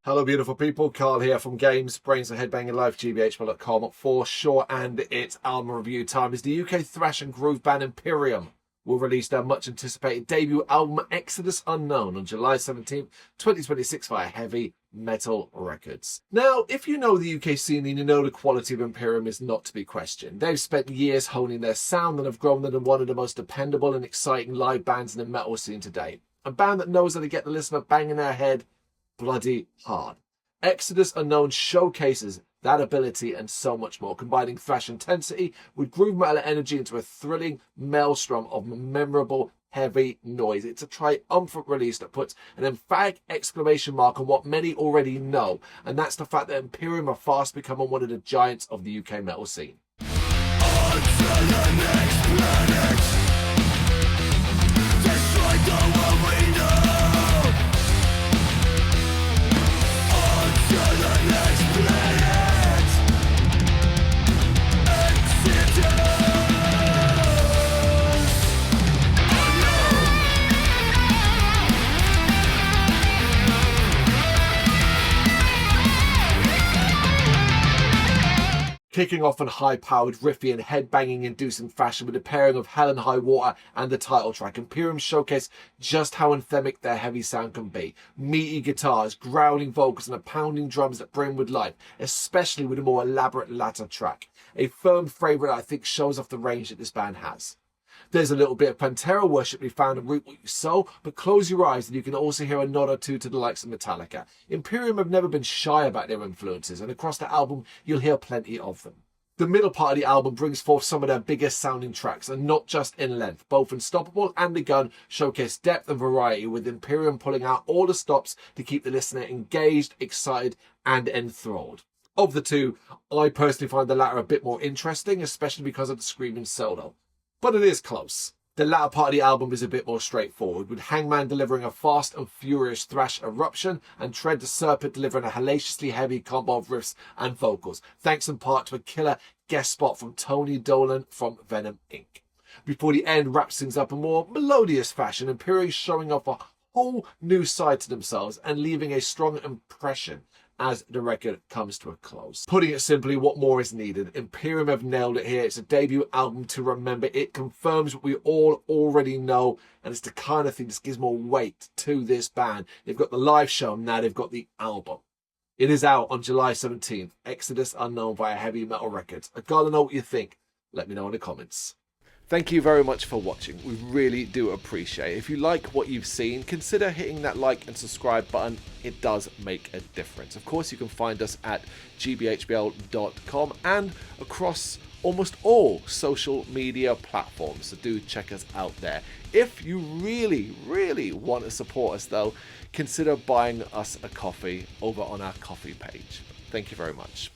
Hello beautiful people, Carl here from Brrraaains A Head-Banging Life, gbhblofficial.com for sure, and it's album review time as the UK thrash and groove band Imperium will release their much anticipated debut album Exodus Unknown on July 17th, 2026 via Heavy Metal Records. Now, if you know the UK scene, then you know the quality of Imperium is not to be questioned. They've spent years honing their sound and have grown into one of the most dependable and exciting live bands in the metal scene today. A band that knows how to get the listener banging their head bloody hard. Exodus Unknown showcases that ability and so much more, combining thrash intensity with groove metal energy into a thrilling maelstrom of memorable heavy noise. It's a triumphant release that puts an emphatic exclamation mark on what many already know, and that's the fact that Imperium are fast becoming one of the giants of the UK metal scene. On to the next planet. Destroy the world we know. To the next planet. Exodus Kicking off in high-powered, riffy and head-banging inducing fashion with a pairing of Hell and High Water and the title track, Imperium showcase just how anthemic their heavy sound can be. Meaty guitars, growling vocals and the pounding drums that brim with life, especially with a more elaborate latter track. A firm favourite I think shows off the range that this band has. There's a little bit of Pantera worship to be found in Root What You Sow, but close your eyes and you can also hear a nod or two to the likes of Metallica. Imperium have never been shy about their influences, and across the album you'll hear plenty of them. The middle part of the album brings forth some of their biggest sounding tracks, and not just in length. Both Unstoppable and The Gun showcase depth and variety, with Imperium pulling out all the stops to keep the listener engaged, excited and enthralled. Of the two, I personally find the latter a bit more interesting, especially because of the screaming solo. But it is close. The latter part of the album is a bit more straightforward, with Hangman delivering a fast and furious thrash eruption and Tread the Serpent delivering a hellaciously heavy combo of riffs and vocals, thanks in part to a killer guest spot from Tony Dolan from Venom Inc. Before the end wraps things up in more melodious fashion, Imperium showing off a whole new side to themselves and leaving a strong impression as the record comes to a close. Putting it simply, what more is needed? Imperium have nailed it here. It's a debut album to remember. It confirms what we all already know, and it's the kind of thing that gives more weight to this band. They've got the live show, now they've got the album. It is out on July 17th, Exodus Unknown via Heavy Metal Records. I gotta know what you think. Let me know in the comments. Thank you very much for watching. We really do appreciate it. If you like what you've seen, consider hitting that like and subscribe button. It does make a difference. Of course, you can find us at gbhbl.com and across almost all social media platforms, so do check us out there. If you really want to support us though, consider buying us a coffee over on our coffee page. Thank you very much.